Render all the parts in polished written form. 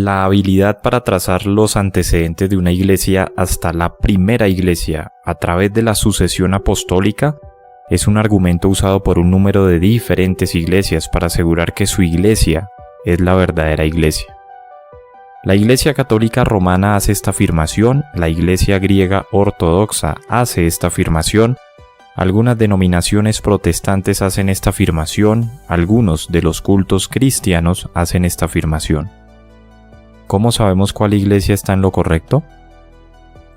La habilidad para trazar los antecedentes de una iglesia hasta la primera iglesia a través de la sucesión apostólica es un argumento usado por un número de diferentes iglesias para asegurar que su iglesia es la verdadera iglesia. La Iglesia Católica Romana hace esta afirmación, la Iglesia Griega Ortodoxa hace esta afirmación, algunas denominaciones protestantes hacen esta afirmación, algunos de los cultos cristianos hacen esta afirmación. ¿Cómo sabemos cuál iglesia está en lo correcto?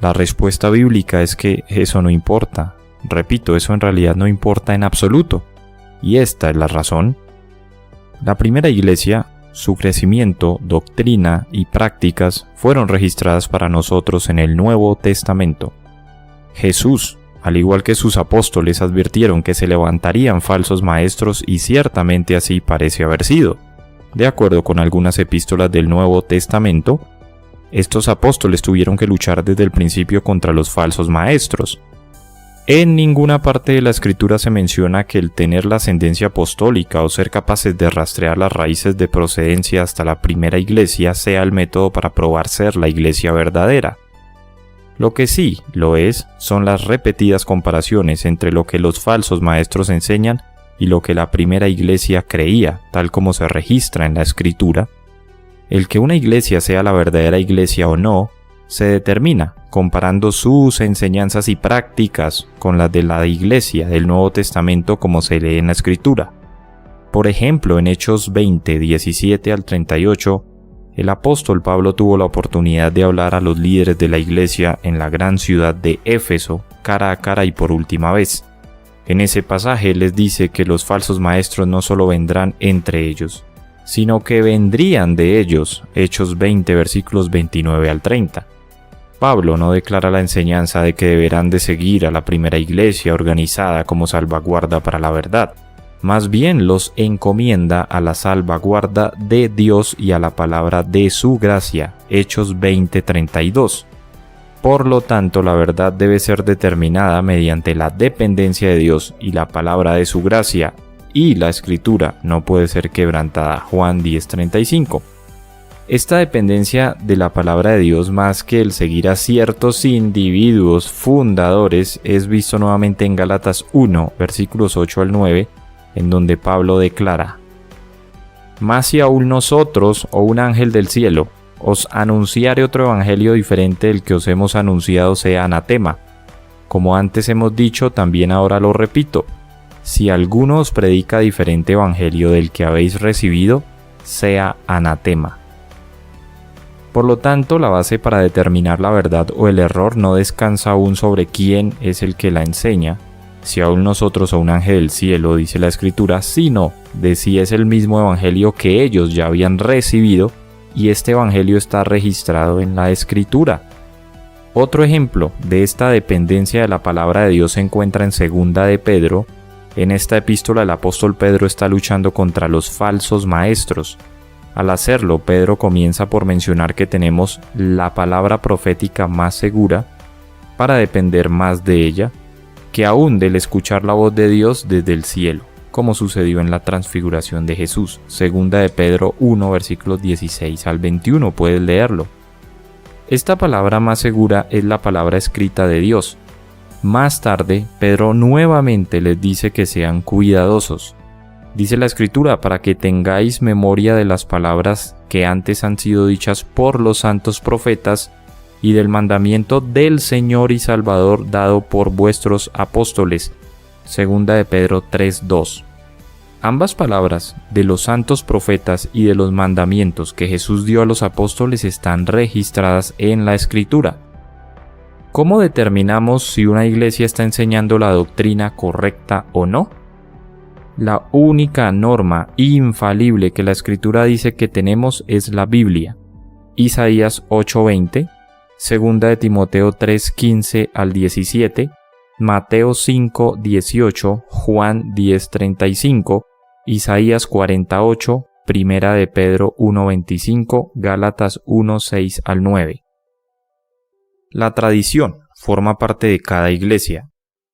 La respuesta bíblica es que eso no importa. Repito, eso en realidad no importa en absoluto. Y esta es la razón. La primera iglesia, su crecimiento, doctrina y prácticas fueron registradas para nosotros en el Nuevo Testamento. Jesús, al igual que sus apóstoles, advirtieron que se levantarían falsos maestros y ciertamente así parece haber sido. De acuerdo con algunas epístolas del Nuevo Testamento, estos apóstoles tuvieron que luchar desde el principio contra los falsos maestros. En ninguna parte de la Escritura se menciona que el tener la ascendencia apostólica o ser capaces de rastrear las raíces de procedencia hasta la primera iglesia sea el método para probar ser la iglesia verdadera. Lo que sí lo es son las repetidas comparaciones entre lo que los falsos maestros enseñan y lo que la primera iglesia creía, tal como se registra en la Escritura. El que una iglesia sea la verdadera iglesia o no se determina comparando sus enseñanzas y prácticas con las de la iglesia del Nuevo Testamento como se lee en la Escritura. Por ejemplo, en Hechos 20, 17 al 38, el apóstol Pablo tuvo la oportunidad de hablar a los líderes de la iglesia en la gran ciudad de Éfeso, cara a cara y por última vez. En ese pasaje les dice que los falsos maestros no solo vendrán entre ellos, sino que vendrían de ellos, Hechos 20, versículos 29 al 30. Pablo no declara la enseñanza de que deberán de seguir a la primera iglesia organizada como salvaguarda para la verdad. Más bien los encomienda a la salvaguarda de Dios y a la palabra de su gracia, Hechos 20:32. Por lo tanto, la verdad debe ser determinada mediante la dependencia de Dios y la palabra de su gracia, y la Escritura no puede ser quebrantada, Juan 10:35. Esta dependencia de la palabra de Dios más que el seguir a ciertos individuos fundadores es visto nuevamente en Gálatas 1, versículos 8 al 9, en donde Pablo declara: «Mas si aún nosotros, o un ángel del cielo, os anunciare otro evangelio diferente del que os hemos anunciado, sea anatema. Como antes hemos dicho, también ahora lo repito, si alguno os predica diferente evangelio del que habéis recibido, sea anatema». Por lo tanto, la base para determinar la verdad o el error no descansa aún sobre quién es el que la enseña, si aún nosotros o un ángel del cielo, dice la Escritura, sino de si es el mismo evangelio que ellos ya habían recibido y este evangelio está registrado en la Escritura. Otro ejemplo de esta dependencia de la palabra de Dios se encuentra en 2 de Pedro. En esta epístola el apóstol Pedro está luchando contra los falsos maestros. Al hacerlo, Pedro comienza por mencionar que tenemos la palabra profética más segura para depender más de ella que aún del escuchar la voz de Dios desde el cielo, como sucedió en la transfiguración de Jesús. 2 de Pedro 1, versículos 16 al 21, puedes leerlo. Esta palabra más segura es la palabra escrita de Dios. Más tarde, Pedro nuevamente les dice que sean cuidadosos. Dice la Escritura, para que tengáis memoria de las palabras que antes han sido dichas por los santos profetas y del mandamiento del Señor y Salvador dado por vuestros apóstoles. 2 de Pedro 3:2. Ambas palabras, de los santos profetas y de los mandamientos que Jesús dio a los apóstoles, están registradas en la Escritura. ¿Cómo determinamos si una iglesia está enseñando la doctrina correcta o no? La única norma infalible que la Escritura dice que tenemos es la Biblia. Isaías 8:20, 2 de Timoteo 3:15 al 17, Mateo 5:18, Juan 10:35, Isaías 48, 1 de Pedro 1:25, Gálatas 1:6 al 9. La tradición forma parte de cada iglesia,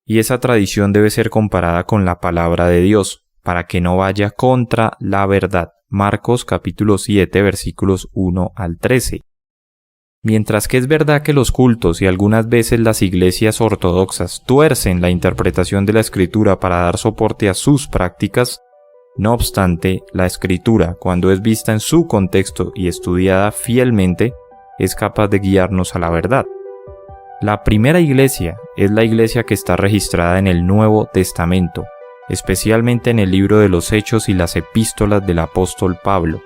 y esa tradición debe ser comparada con la palabra de Dios, para que no vaya contra la verdad. Marcos capítulo 7 versículos 1 al 13. Mientras que es verdad que los cultos y algunas veces las iglesias ortodoxas tuercen la interpretación de la Escritura para dar soporte a sus prácticas, no obstante, la Escritura, cuando es vista en su contexto y estudiada fielmente, es capaz de guiarnos a la verdad. La primera iglesia es la iglesia que está registrada en el Nuevo Testamento, especialmente en el libro de los Hechos y las epístolas del apóstol Pablo.